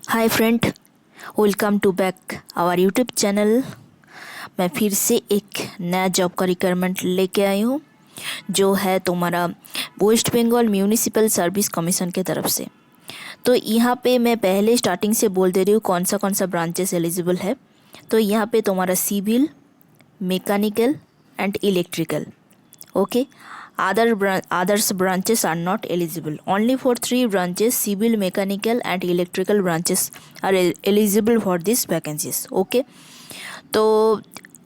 Hi friend, welcome to back our YouTube channel. मैं फिर से एक नया जॉब का रिक्वायरमेंट लेके आई हूँ जो है तुम्हारा West Bengal municipal service commission के तरफ से। तो यहाँ पे मैं पहले स्टार्टिंग से बोल दे रही हूँ कौन सा ब्रांचेस एलिजिबल है। तो यहाँ पे तुम्हारा civil, mechanical and electrical, okay. Others branches are not eligible. Only for 3 branches, civil, mechanical and electrical branches are eligible for these vacancies. Okay. तो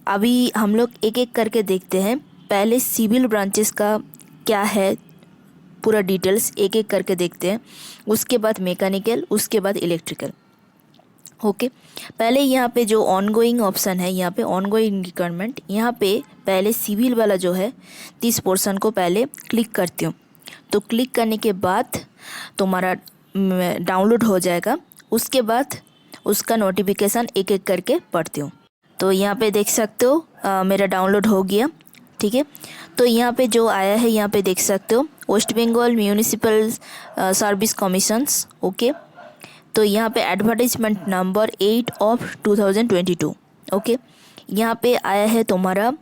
अभी हम लोग एक एक करके देखते हैं। पहले सिविल ब्रांचेस का क्या है पूरा डिटेल्स एक एक करके देखते हैं, उसके बाद मैकेनिकल, उसके बाद इलेक्ट्रिकल। ओके पहले यहाँ पे जो ऑनगोइंग ऑप्शन है, यहाँ पे ऑनगोइंग रिक्वायरमेंट, यहाँ पे पहले सिविल वाला जो है 30 पोर्शन को पहले क्लिक करती हूँ। तो क्लिक करने के बाद तुम्हारा डाउनलोड हो जाएगा। उसके बाद उसका नोटिफिकेशन एक एक करके पढ़ती हूँ। तो यहाँ पे देख सकते हो मेरा डाउनलोड हो गया। ठीक है, तो यहाँ पे जो आया है यहाँ पे देख सकते हो West Bengal municipal service commissions. Okay, तो यहाँ पे एडवर्टाइजमेंट नंबर 8 ऑफ 2022। ओके, यहाँ पे आया है तुम्हारा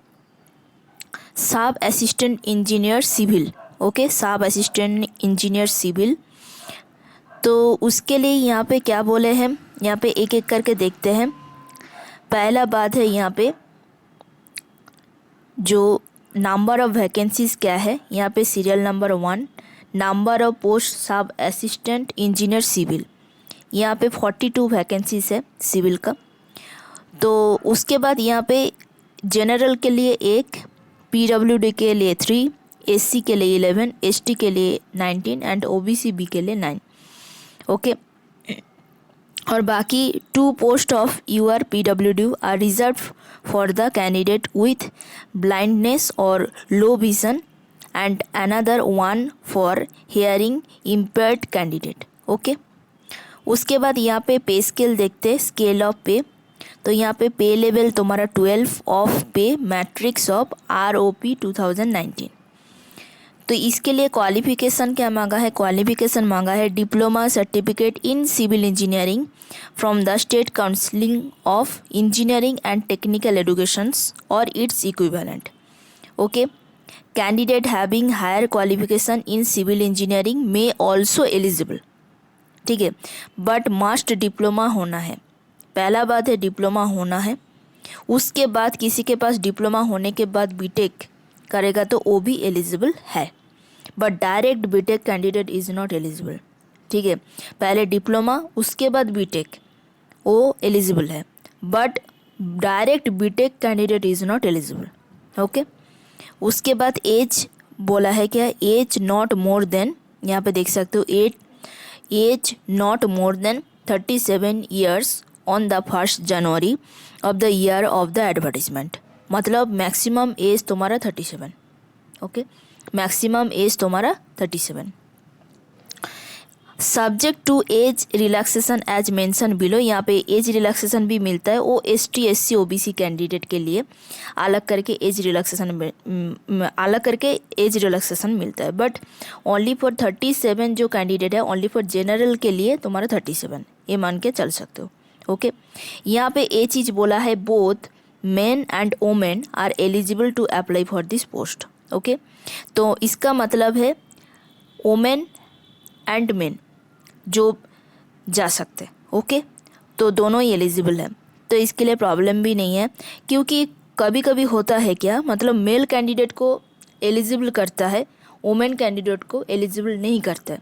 सब असिस्टेंट इंजीनियर सिविल। ओके, सब असिस्टेंट इंजीनियर सिविल। तो उसके लिए यहाँ पे क्या बोले हैं, यहाँ पे एक एक करके देखते हैं। पहला बात है यहाँ पे जो नंबर ऑफ वैकेंसीज क्या है, यहाँ पे serial number 1, number of post सब असिस्टेंट इंजीनियर सिविल, यहाँ पे 42 वैकेंसीज है सिविल का। तो उसके बाद यहाँ पे जनरल के लिए 1, पीडब्ल्यूडी के लिए 3, एससी के लिए 11, एसटी के लिए 19 एंड ओबीसी बी के लिए 9। ओके, और बाकी 2 post of UR PWD are reserved for the candidate with blindness और low vision and another 1 for hearing impaired candidate. Okay, उसके बाद यहाँ पे पे स्केल देखते हैं, स्केल ऑफ पे। तो यहाँ पे पे लेवल तुम्हारा 12 ऑफ पे मैट्रिक्स ऑफ ROP 2019। तो इसके लिए क्वालिफिकेशन क्या मांगा है, क्वालिफिकेशन मांगा है diploma certificate in civil engineering from the state counselling of engineering and technical educations और its equivalent. Okay, candidate having higher qualification in civil engineering may also eligible. ठीक है, बट मस्ट डिप्लोमा होना है। पहला बात है डिप्लोमा होना है। उसके बाद किसी के पास डिप्लोमा होने के बाद बीटेक करेगा तो वो भी एलिजिबल है, but direct BTech candidate is not eligible. ठीक है, पहले डिप्लोमा उसके बाद बीटेक वो एलिजिबल है, but direct BTech candidate is not eligible. Okay, उसके बाद एज बोला है क्या, एज नॉट मोर देन, यहाँ पे देख सकते हो age not more than 37 years on the 1 January of the year of the advertisement. मतलब मैक्सिमम एज तुम्हारा 37। ओके, मैक्सिमम एज तुम्हारा 37। Subject to age relaxation as mention below, यहाँ पे एज रिलैक्सेशन भी मिलता है। वो ST SC OBC कैंडिडेट के लिए अलग करके एज रिलैक्सेशन मिलता है, बट ओनली फॉर 37 जो कैंडिडेट है, ओनली फॉर जनरल के लिए तुम्हारा 37 ये मान के चल सकते हो। ओके, यहाँ पे ये चीज़ बोला है both men and women are eligible to apply for this post. Okay, तो इसका मतलब है वोमेन एंड मेन जो जा सकते। ओके, तो दोनों ही एलिजिबल है, तो इसके लिए प्रॉब्लम भी नहीं है। क्योंकि कभी कभी होता है क्या, मतलब मेल कैंडिडेट को एलिजिबल करता है, वुमेन कैंडिडेट को एलिजिबल नहीं करता है,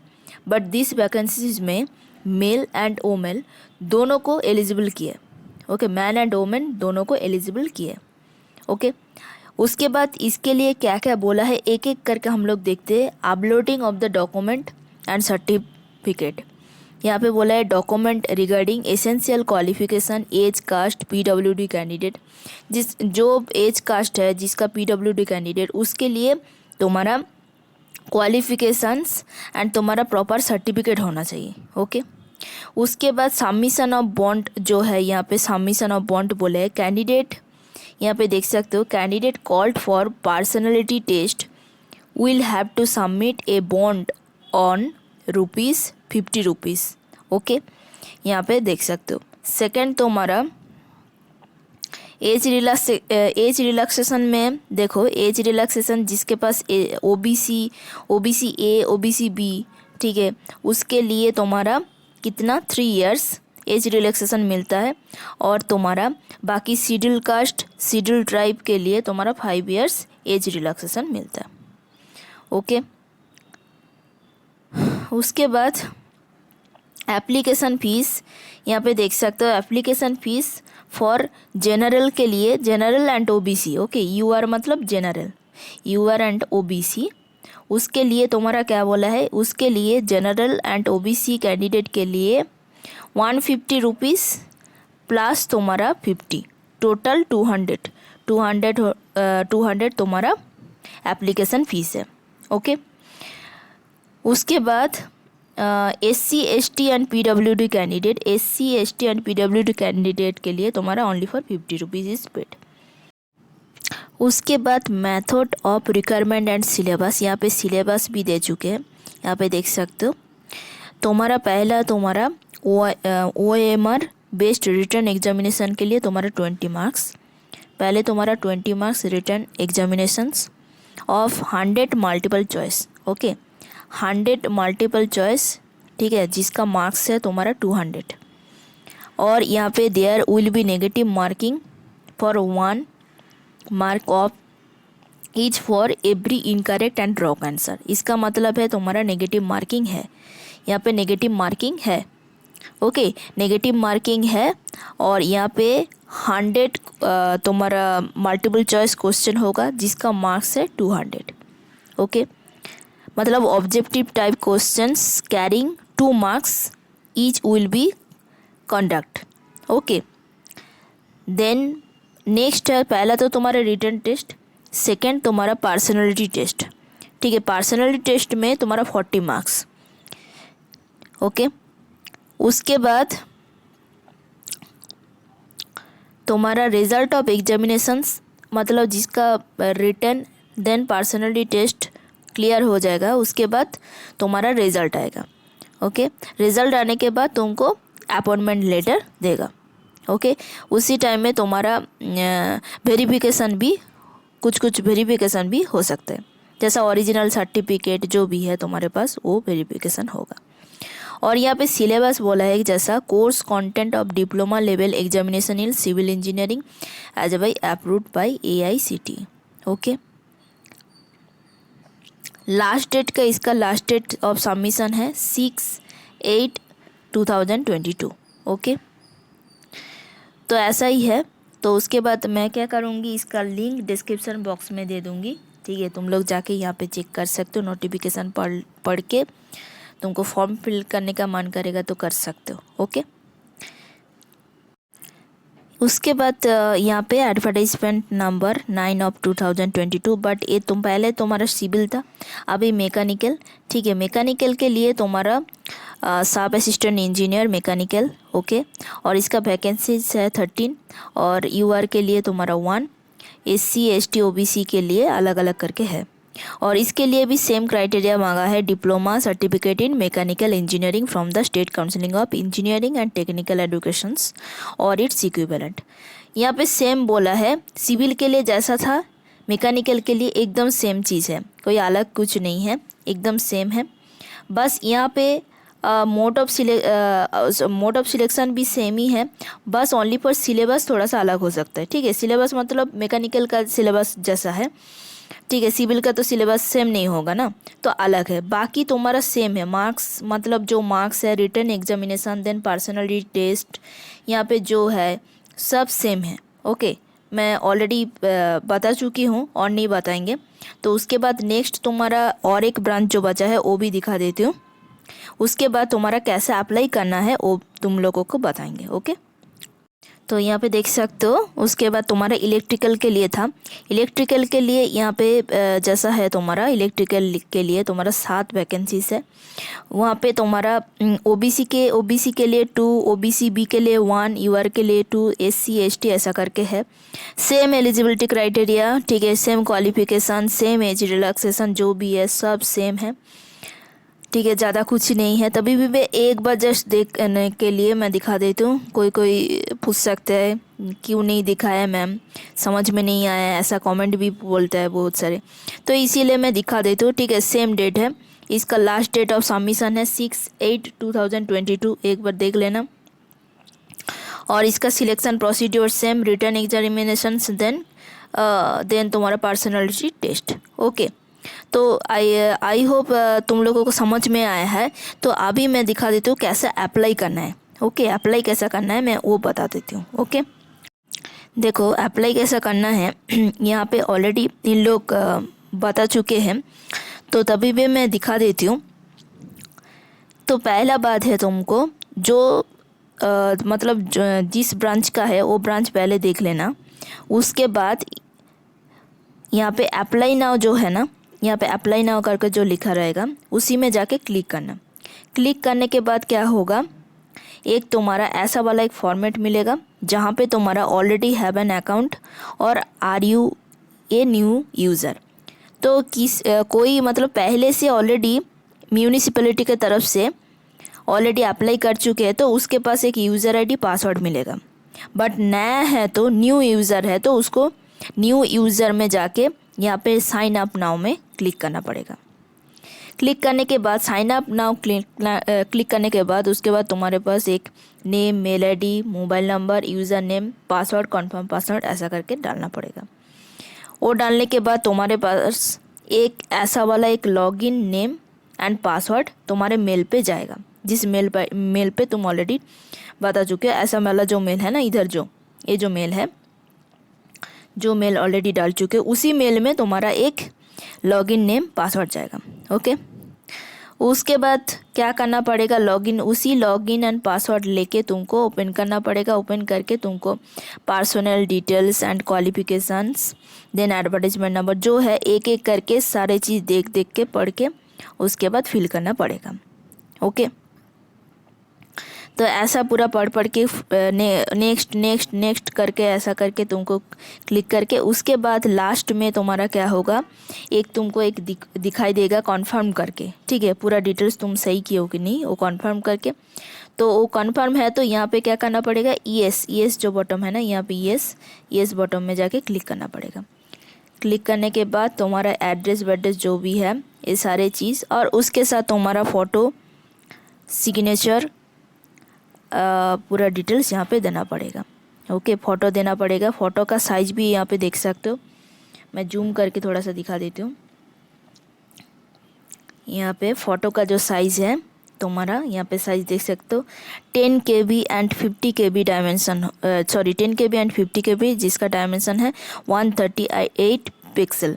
बट दिस वैकेंसीज में मेल एंड वुमेन दोनों को एलिजिबल किए। ओके, मैन एंड वुमेन दोनों को एलिजिबल किए। ओके, उसके बाद इसके लिए क्या क्या बोला है एक एक करके हम लोग देखते हैं। Uploading of the document and certificate, यहाँ पे बोला है document regarding essential qualification as caste PWD candidate, जो एज कास्ट है जिसका PWD कैंडिडेट, उसके लिए तुम्हारा क्वालिफिकेशंस एंड तुम्हारा प्रॉपर सर्टिफिकेट होना चाहिए। ओके, उसके बाद सबमिशन ऑफ बॉन्ड जो है, यहाँ पे सबमिशन ऑफ बॉन्ड बोले है कैंडिडेट, यहाँ पे देख सकते हो candidate called for personality test will have to submit a bond on ₹50। Okay, यहाँ पे देख सकते हो। सेकंड तुम्हारा एज रिलैक्सेशन में देखो, एज रिलैक्सेशन जिसके पास ओबीसी ए, ओबीसी बी, ठीक है, उसके लिए तुम्हारा कितना 3 इयर्स एज रिलैक्सेशन मिलता है। और तुम्हारा बाकी शेड्यूल कास्ट, शेड्यूल ट्राइब के लिए तुम्हारा 5 इयर्स एज रिलैक्सेशन मिलता है। ओके, उसके बाद एप्लीकेशन फ़ीस यहाँ पे देख सकते हो। एप्लीकेशन फ़ीस फॉर जनरल के लिए, general and OBC, okay, UR मतलब जनरल, यूआर एंड ओबीसी, उसके लिए तुम्हारा क्या बोला है, उसके लिए जनरल एंड ओबीसी कैंडिडेट के लिए 150 रुपीज़ प्लस तुम्हारा 50, टोटल 200 तुम्हारा एप्लीकेशन फ़ीस है। ओके, उसके बाद SC ST and PWD candidate, SC ST and PWD candidate के लिए तुम्हारा only for 50 rupees is paid. उसके बाद method of requirement and syllabus, यहाँ पे सिलेबस भी दे चुके हैं, यहाँ पे देख सकते हो। तुम्हारा पहला तुम्हारा OMR बेस्ड रिटर्न एग्जामिनेशन के लिए तुम्हारा 20 मार्क्स, पहले तुम्हारा 20 marks return examinations of 100 multiple choice, okay, 100 multiple choice, ठीक है, जिसका मार्क्स है तुम्हारा 200। और यहाँ पे there will be negative marking for 1 mark of each for every incorrect and wrong answer. इसका मतलब है तुम्हारा नेगेटिव मार्किंग है, यहाँ पे नेगेटिव मार्किंग है, ओके, नेगेटिव मार्किंग है। और यहाँ पे 100 तुम्हारा मल्टीपल चॉइस क्वेश्चन होगा जिसका मार्क्स है 200, ओके, मतलब objective type questions carrying 2 marks each will be conduct, okay. Then next है, पहला तो तुम्हारा रिटन टेस्ट, सेकंड तुम्हारा पर्सनैलिटी टेस्ट, ठीक है, पर्सनैलिटी टेस्ट में तुम्हारा 40 मार्क्स, ओके। उसके बाद तुम्हारा रिजल्ट ऑफ एग्जामिनेशंस, मतलब जिसका written then personality test clear हो जाएगा, उसके बाद तुम्हारा रिजल्ट आएगा, ओके। रिजल्ट आने के बाद तुमको अपॉइंटमेंट लेटर देगा, ओके। उसी टाइम में तुम्हारा वेरिफिकेशन भी, कुछ वेरिफिकेशन भी हो सकता है, जैसा ओरिजिनल सर्टिफिकेट जो भी है तुम्हारे पास वो वेरिफिकेशन होगा। और यहाँ पे सिलेबस बोला है जैसा course content of diploma level examination in civil engineering as by approved by AICTE, okay. Last date का, इसका लास्ट डेट ऑफ सबमिशन है 6/8/2022, ओके। तो ऐसा ही है। तो उसके बाद मैं क्या करूँगी, इसका लिंक डिस्क्रिप्शन बॉक्स में दे दूँगी, ठीक है, तुम लोग जाके यहाँ पे चेक कर सकते हो, नोटिफिकेशन पढ़ के तुमको फॉर्म फिल करने का मन करेगा तो कर सकते हो, ओके। उसके बाद यहाँ पे एडवर्टाइजमेंट नंबर 9/2022, बट ये तुम पहले तुम्हारा सिविल था, अभी मैकेनिकल, ठीक है। मैकेनिकल के लिए तुम्हारा सब असिस्टेंट इंजीनियर मैकेनिकल, ओके, और इसका वैकेंसीज है 13, और UR के लिए तुम्हारा 1, SC ST OBC के लिए अलग अलग करके है। और इसके लिए भी सेम क्राइटेरिया मांगा है, diploma certificate in mechanical engineering from the state counselling of engineering and technical educations और इट्स इक्विवेलेंट। यहाँ पे सेम बोला है, सिविल के लिए जैसा था मैकेनिकल के लिए एकदम सेम चीज़ है, कोई अलग कुछ नहीं है, एकदम सेम है। बस यहाँ पे मोड ऑफ सिलेक्शन भी सेम ही है, बस ओनली पर सिलेबस थोड़ा सा अलग हो सकता है, ठीक है। सिलेबस मतलब मैकेनिकल का सिलेबस जैसा है, ठीक है, सिविल का तो सिलेबस सेम नहीं होगा ना, तो अलग है। बाकी तुम्हारा सेम है, मार्क्स मतलब जो मार्क्स है, written examination, then personality test, यहाँ पे जो है सब सेम है, ओके। मैं ऑलरेडी बता चुकी हूँ और नहीं बताएंगे। तो उसके बाद नेक्स्ट तुम्हारा और एक ब्रांच जो बचा है वो भी दिखा देती हूँ। उसके बाद तुम्हारा कैसे अप्लाई करना है वो तुम लोगों को बताएंगे, ओके। तो यहाँ पे देख सकते हो। उसके बाद तुम्हारा इलेक्ट्रिकल के लिए था, इलेक्ट्रिकल के लिए यहाँ पे जैसा है तुम्हारा इलेक्ट्रिकल के लिए तुम्हारा 7 वैकेंसीज है। वहाँ पे तुम्हारा ओबीसी के लिए 2, OBC B के लिए 1, UR के लिए 2, SC ST ऐसा करके है। सेम एलिजिबिलिटी क्राइटेरिया, ठीक है, same qualification, same age relaxation जो भी है सब सेम है, ठीक है, ज़्यादा कुछ नहीं है। तभी भी मैं एक बार जस्ट देखने के लिए मैं दिखा देती हूँ। कोई कोई पूछ सकता है क्यों नहीं दिखाया मैम, समझ में नहीं आया, ऐसा कमेंट भी बोलता है बहुत सारे, तो इसीलिए मैं दिखा देती हूँ। ठीक है, सेम डेट है, इसका लास्ट डेट ऑफ सबमिशन है 6/8/2022, एक बार देख लेना। और इसका selection procedure same, return examination, then तुम्हारा पर्सनालिटी टेस्ट। ओके, तो आई होप तुम लोगों को समझ में आया है। तो अभी मैं दिखा देती हूँ कैसे अप्लाई करना है। ओके, अप्लाई कैसा करना है मैं वो बता देती हूँ। ओके, देखो अप्लाई कैसा करना है यहाँ पे ऑलरेडी इन लोग बता चुके हैं, तो तभी भी मैं दिखा देती हूँ। तो पहला बात है तुमको जो मतलब जिस ब्रांच का है वो ब्रांच पहले देख लेना। उसके बाद यहाँ पे अप्लाई नाउ जो है ना, यहाँ पे अप्लाई नाउ करके जो लिखा रहेगा उसी में जाके क्लिक करना। क्लिक करने के बाद क्या होगा, एक तुम्हारा ऐसा वाला एक फॉर्मेट मिलेगा जहाँ पे तुम्हारा ऑलरेडी हैव एन अकाउंट और are you a new user. तो कोई मतलब पहले से ऑलरेडी म्यूनिसिपैलिटी के तरफ से ऑलरेडी अप्लाई कर चुके हैं तो उसके पास एक यूज़र आईडी पासवर्ड मिलेगा। बट नया है तो न्यू यूज़र है तो उसको न्यू यूज़र में जाके यहाँ पे साइन अप नाउ में क्लिक करना पड़ेगा। क्लिक करने के बाद साइन अप नाउ क्लिक करने के बाद उसके बाद तुम्हारे पास एक name, mail ID, mobile number, user name, password, confirm password ऐसा करके डालना पड़ेगा। वो डालने के बाद तुम्हारे पास एक ऐसा वाला एक लॉगिन नेम एंड पासवर्ड तुम्हारे मेल पे जाएगा, जिस मेल पे तुम ऑलरेडी बता चुके हो। ऐसा वाला जो मेल है ना, इधर जो ये जो मेल है, जो मेल ऑलरेडी डाल चुके हो उसी मेल में तुम्हारा एक लॉगिन नेम पासवर्ड जाएगा। ओके, उसके बाद क्या करना पड़ेगा, उसी लॉगिन एंड पासवर्ड लेके तुमको ओपन करना पड़ेगा। ओपन करके तुमको personal details and qualifications, then advertisement number जो है एक एक करके सारे चीज़ देख देख के पढ़ के उसके बाद फिल करना पड़ेगा। ओके, तो ऐसा पूरा पढ़ के नेक्स्ट नेक्स्ट नेक्स्ट करके ऐसा करके तुमको क्लिक करके उसके बाद लास्ट में तुम्हारा क्या होगा, एक तुमको एक दिखाई देगा कॉन्फर्म करके। ठीक है, पूरा डिटेल्स तुम सही किए हो कि नहीं वो कॉन्फर्म करके। तो वो कॉन्फर्म है तो यहाँ पे क्या करना पड़ेगा, येस जो बॉटम है ना, यहाँ पे येस बॉटम में जाके क्लिक करना पड़ेगा। क्लिक करने के बाद तुम्हारा एड्रेस वेड्रेस जो भी है ये सारे चीज़, और उसके साथ तुम्हारा फ़ोटो, सिग्नेचर, पूरा डिटेल्स यहाँ पे देना पड़ेगा। ओके, फ़ोटो देना पड़ेगा। फ़ोटो का साइज़ भी यहाँ पे देख सकते हो, मैं जूम करके थोड़ा सा दिखा देती हूँ। यहाँ पे फ़ोटो का जो साइज़ है तुम्हारा, यहाँ पे साइज़ देख सकते हो 10 KB and 50 KB dimension, 10 KB and 50 KB, जिसका डायमेंशन है 138 पिक्सल।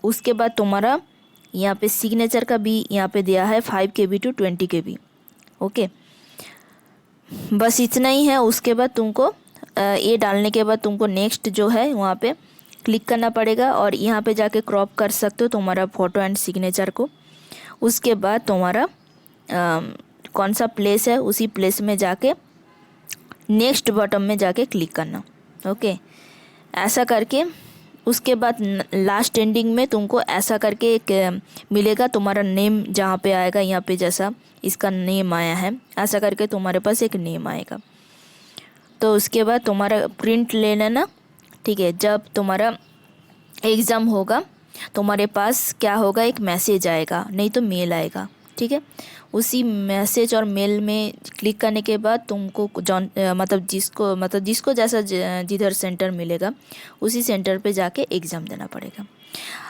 उसके बाद तुम्हारा यहाँ पे सिग्नेचर का भी यहाँ पे दिया है 5 KB टू 20 KB। ओके, बस इतना ही है। उसके बाद तुमको ये डालने के बाद तुमको नेक्स्ट जो है वहाँ पे क्लिक करना पड़ेगा और यहाँ पे जाके क्रॉप कर सकते हो तुम्हारा फ़ोटो एंड सिग्नेचर को। उसके बाद तुम्हारा कौन सा प्लेस है उसी प्लेस में जाके नेक्स्ट बटन में जाके क्लिक करना। ओके, ऐसा करके उसके बाद लास्ट एंडिंग में तुमको ऐसा करके एक मिलेगा, तुम्हारा नेम जहाँ पे आएगा, यहाँ पे जैसा इसका नेम आया है ऐसा करके तुम्हारे पास एक नेम आएगा। तो उसके बाद तुम्हारा प्रिंट ले लेना। ठीक है, जब तुम्हारा एग्ज़ाम होगा तुम्हारे पास क्या होगा, एक मैसेज आएगा, नहीं तो मेल आएगा। ठीक है, उसी मैसेज और मेल में क्लिक करने के बाद तुमको जिसको जैसा जिधर सेंटर मिलेगा उसी सेंटर पे जाके एग्ज़ाम देना पड़ेगा।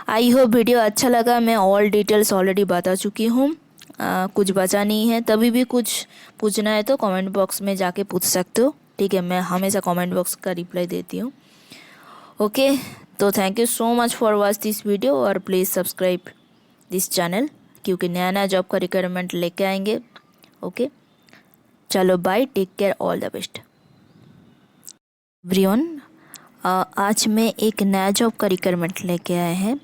आई होप वीडियो अच्छा लगा। मैं ऑल डिटेल्स ऑलरेडी बता चुकी हूँ, कुछ बचा नहीं है। तभी भी कुछ पूछना है तो कमेंट बॉक्स में जाके पूछ सकते हो। ठीक है, मैं हमेशा कमेंट बॉक्स का रिप्लाई देती हूँ। ओके, तो thank you so much for watch this video और प्लीज़ सब्सक्राइब दिस चैनल, क्योंकि नया नया जॉब का रिक्वायरमेंट लेके आएंगे। ओके, चलो bye, take care, all the best everyone. आज मैं एक नया जॉब का रिक्वायरमेंट लेके आए हैं।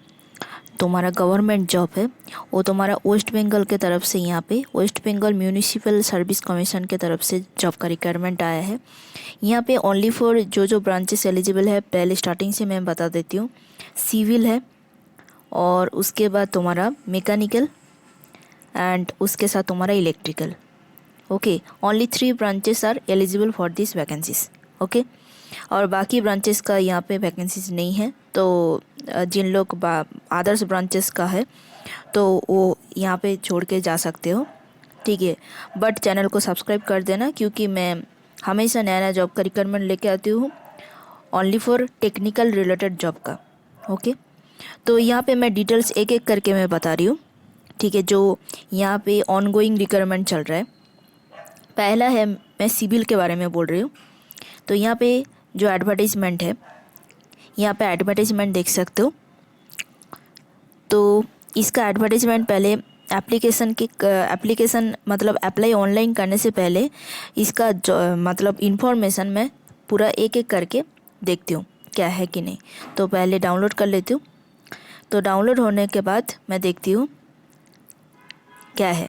तुम्हारा गवर्नमेंट जॉब है, वो तुम्हारा वेस्ट बंगाल के तरफ से, यहाँ पे West Bengal municipal service commission के तरफ से जॉब का रिक्वायरमेंट आया है। यहाँ पे ओनली फॉर जो ब्रांचेस एलिजिबल है, पहले स्टार्टिंग से मैं बता देती हूँ। सिविल है और उसके बाद तुम्हारा मैकेनिकल, एंड उसके साथ तुम्हारा electrical. Okay, only 3 branches are eligible for this vacancies. Okay, और बाकी ब्रांचेस का यहाँ पे वैकेंसीज नहीं है। तो जिन लोग अदर्स ब्रांचेस का है तो वो यहाँ पे छोड़ के जा सकते हो, ठीक है। बट चैनल को सब्सक्राइब कर देना, क्योंकि मैं हमेशा नया नया जॉब का रिक्वायरमेंट लेके आती हूँ, only for technical related job का। ओके, तो यहाँ पे मैं डिटेल्स एक एक करके मैं बता रही हूँ, ठीक है, जो यहाँ पे ऑनगोइंग रिक्वायरमेंट चल रहा है। पहला है, मैं सिविल के बारे में बोल रही हूँ। तो यहाँ पे जो एडवर्टाइजमेंट है, यहाँ पे एडवर्टाइजमेंट देख सकते हो। तो इसका एडवर्टाइजमेंट पहले एप्लीकेशन मतलब अप्लाई ऑनलाइन करने से पहले इसका मतलब इन्फॉर्मेशन मैं पूरा एक एक करके देखती हूँ क्या है कि नहीं। तो पहले डाउनलोड कर लेती हूँ। तो डाउनलोड होने के बाद मैं देखती हूँ क्या है।